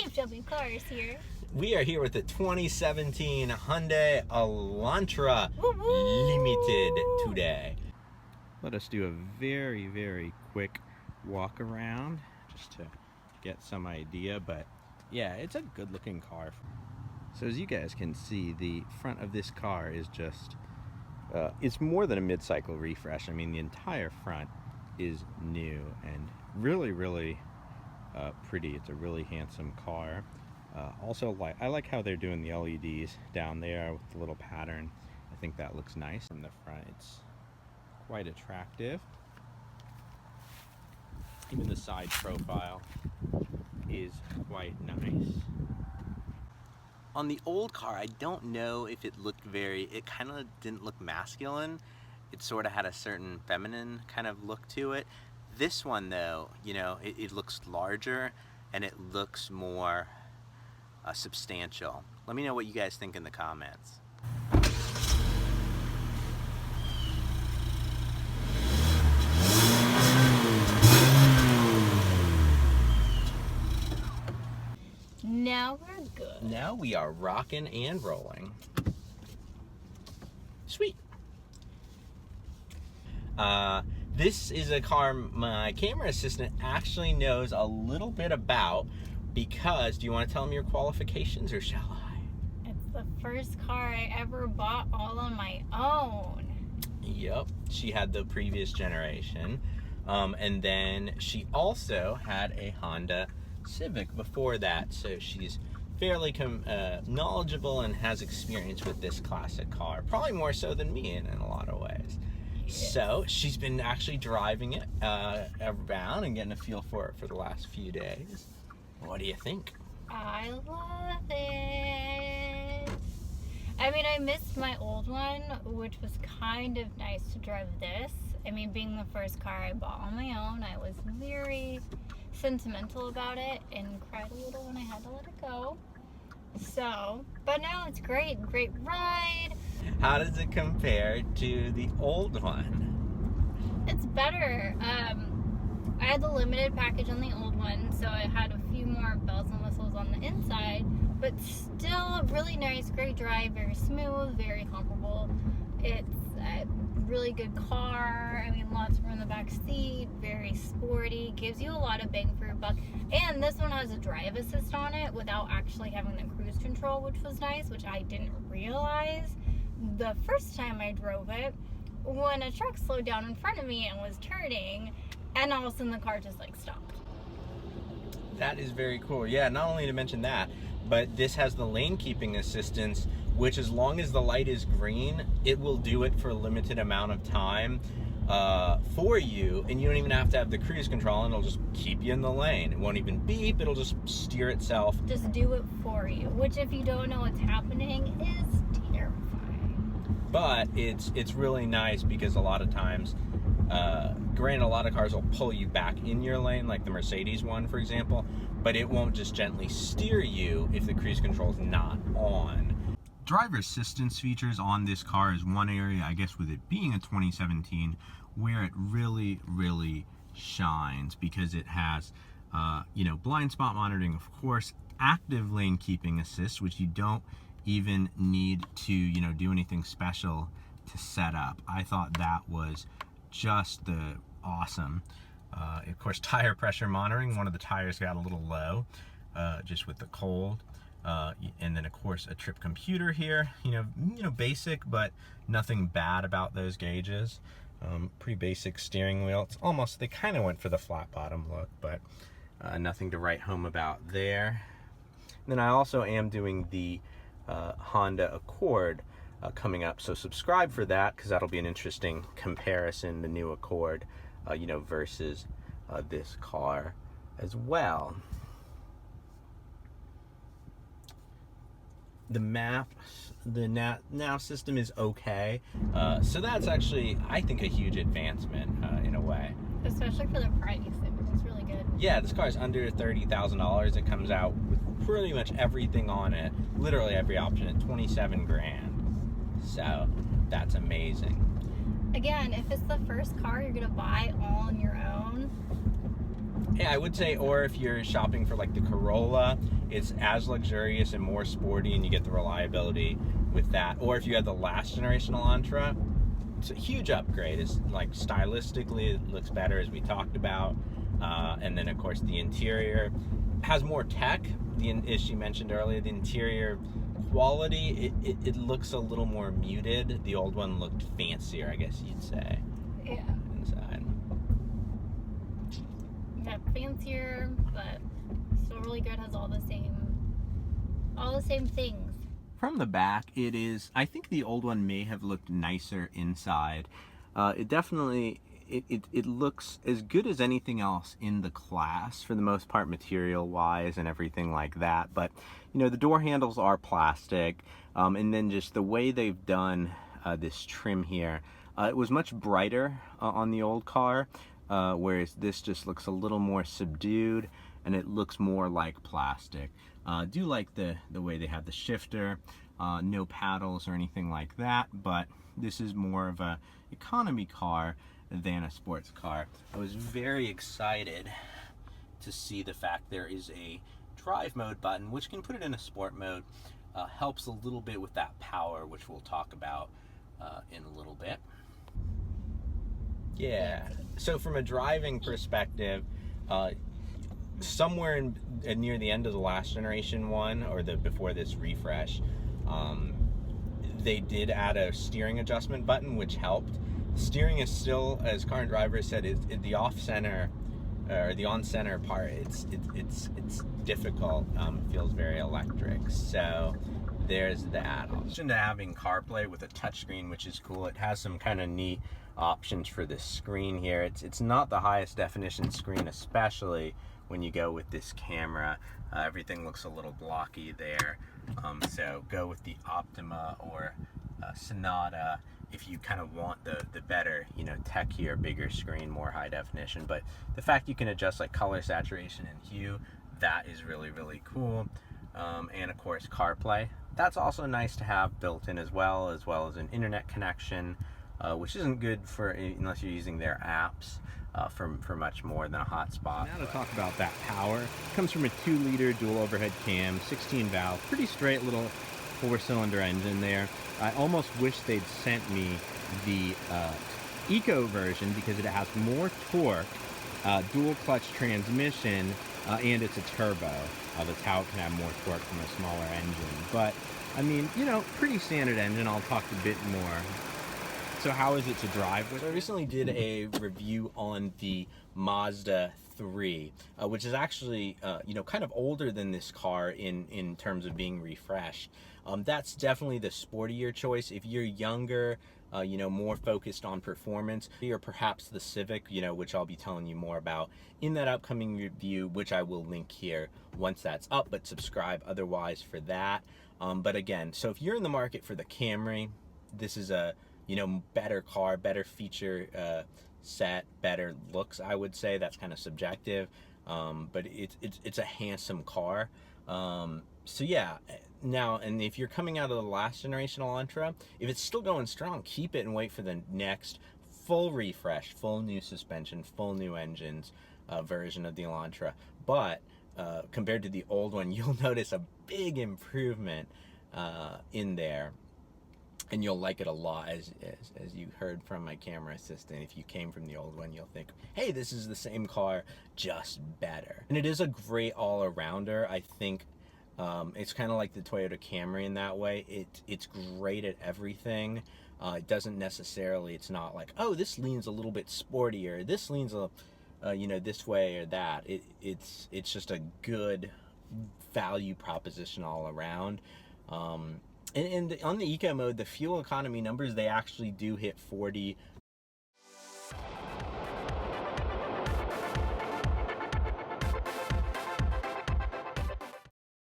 DFW Cars here. We are here with the 2017 Hyundai Elantra Limited today. Let us do a very, very quick walk around just to get some idea, but yeah, it's a good looking car. So as you guys can see, the front of this car is just, it's more than a mid-cycle refresh. I mean, the entire front is new and really, really pretty. It's a really handsome car. Also, I like how they're doing the LEDs down there with the little pattern. I think that looks nice. In the front, it's quite attractive. Even the side profile is quite nice. On the old car, I don't know if it looked it kind of didn't look masculine. It sort of had a certain feminine kind of look to it. This one though, you know, it looks larger and it looks more substantial. Let me know what you guys think in the comments. Now we're good. Now we are rocking and rolling. Sweet. This is a car my camera assistant actually knows a little bit about because, do you want to tell him your qualifications or shall I? It's the first car I ever bought all on my own. Yep, she had the previous generation. And then she also had a Honda Civic before that, so she's fairly knowledgeable and has experience with this classic car, probably more so than me in a lot of ways. Yes. So she's been actually driving it around and getting a feel for it for the last few days. What do you think? I love it. I mean, I missed my old one, which was kind of nice to drive this. I mean, being the first car I bought on my own, I was very sentimental about it and cried a little when I had to let it go. So, but now it's great ride. How does it compare to the old one? It's better. I had the limited package on the old one, so I had a few more bells and whistles on the inside, but still really nice, great drive, very smooth, very comfortable. It's a really good car. I mean, lots of room in the back seat, very sporty, gives you a lot of bang for your buck. And this one has a drive assist on it without actually having the cruise control, which was nice, which I didn't realize the first time I drove it, when a truck slowed down in front of me and was turning, and all of a sudden the car just like stopped. That is very cool. Yeah, not only to mention that, but this has the lane keeping assistance, which as long as the light is green, it will do it for a limited amount of time for you, and you don't even have to have the cruise control, and it'll just keep you in the lane. It won't even beep, it'll just steer itself. Just do it for you, which if you don't know what's happening is terrifying. But it's really nice because a lot of times, granted, a lot of cars will pull you back in your lane, like the Mercedes one, for example, but it won't just gently steer you if the cruise control is not on. Driver assistance features on this car is one area, I guess, with it being a 2017, where it really, really shines, because it has, you know, blind spot monitoring, of course, active lane keeping assist, which you don't even need to, you know, do anything special to set up. I thought that was just awesome. Of course, tire pressure monitoring. One of the tires got a little low, just with the cold. And then of course a trip computer here. You know, basic, but nothing bad about those gauges. Pretty basic steering wheel. It's almost, they kind of went for the flat bottom look, but nothing to write home about there. And then I also am doing the Honda Accord coming up, so subscribe for that, because that'll be an interesting comparison, the new Accord, you know, versus this car as well. The nav system is okay, so that's actually, I think, a huge advancement in a way. Especially for the price, it's really good. Yeah, this car is under $30,000. It comes out with pretty much everything on it, literally every option at 27 grand. So that's amazing. Again, if it's the first car you're gonna buy all on your own, Yeah, I would say, or if you're shopping for like the Corolla, it's as luxurious and more sporty, and you get the reliability with that. Or if you have the last generation Elantra, it's a huge upgrade. It's like stylistically, it looks better, as we talked about. And then of course the interior has more tech. As she mentioned earlier, the interior quality, it looks a little more muted. The old one looked fancier, I guess you'd say. Yeah. Inside. Yeah, fancier, but still really good. Has all the same things. From the back, it is, I think the old one may have looked nicer inside. It definitely, it looks as good as anything else in the class, for the most part, material-wise and everything like that. But, you know, the door handles are plastic, and then just the way they've done this trim here, it was much brighter on the old car, whereas this just looks a little more subdued, and it looks more like plastic. Do like the way they have the shifter, no paddles or anything like that, but this is more of a economy car than a sports car. I was very excited to see the fact there is a drive mode button, which can put it in a sport mode. Helps a little bit with that power, which we'll talk about in a little bit. Yeah, so from a driving perspective, somewhere near the end of the last generation one, or before this refresh, they did add a steering adjustment button, which helped. Steering is still, as Car and Driver said, the off center or the on center part. It's difficult. It feels very electric. So there's that. In addition to having CarPlay with a touchscreen, which is cool, it has some kind of neat options for this screen here. It's not the highest definition screen, especially when you go with this camera. Everything looks a little blocky there. So go with the Optima or Sonata if you kind of want the better, you know, techier, bigger screen, more high definition. But the fact you can adjust like color, saturation, and hue, that is really, really cool. And of course CarPlay. That's also nice to have built in as well as an internet connection, which isn't good for unless you're using their apps. For much more than a hotspot. Now to talk about that power, it comes from a 2-liter dual overhead cam, 16 valve, pretty straight little 4-cylinder engine there. I almost wish they'd sent me the Eco version because it has more torque, dual clutch transmission, and it's a turbo. That's how it can have more torque from a smaller engine. But I mean, you know, pretty standard engine. I'll talk a bit more. So how is it to drive with? So I recently did a review on the Mazda 3, which is actually, you know, kind of older than this car in terms of being refreshed. That's definitely the sportier choice. If you're younger, you know, more focused on performance, or perhaps the Civic, you know, which I'll be telling you more about in that upcoming review, which I will link here once that's up, but subscribe otherwise for that. But again, so if you're in the market for the Camry, this is a, you know, better car, better feature set, better looks, I would say. That's kind of subjective, but it's a handsome car. So yeah, now, and if you're coming out of the last generation Elantra, if it's still going strong, keep it and wait for the next full refresh, full new suspension, full new engines version of the Elantra. But compared to the old one, you'll notice a big improvement in there. And you'll like it a lot, as you heard from my camera assistant. If you came from the old one, you'll think, hey, this is the same car, just better. And it is a great all-arounder. I think it's kind of like the Toyota Camry in that way. It's great at everything. It doesn't necessarily, it's not like, oh, this leans a little bit sportier, this leans you know, this way or that. It's just a good value proposition all around. And on the eco mode, the fuel economy numbers, they actually do hit 40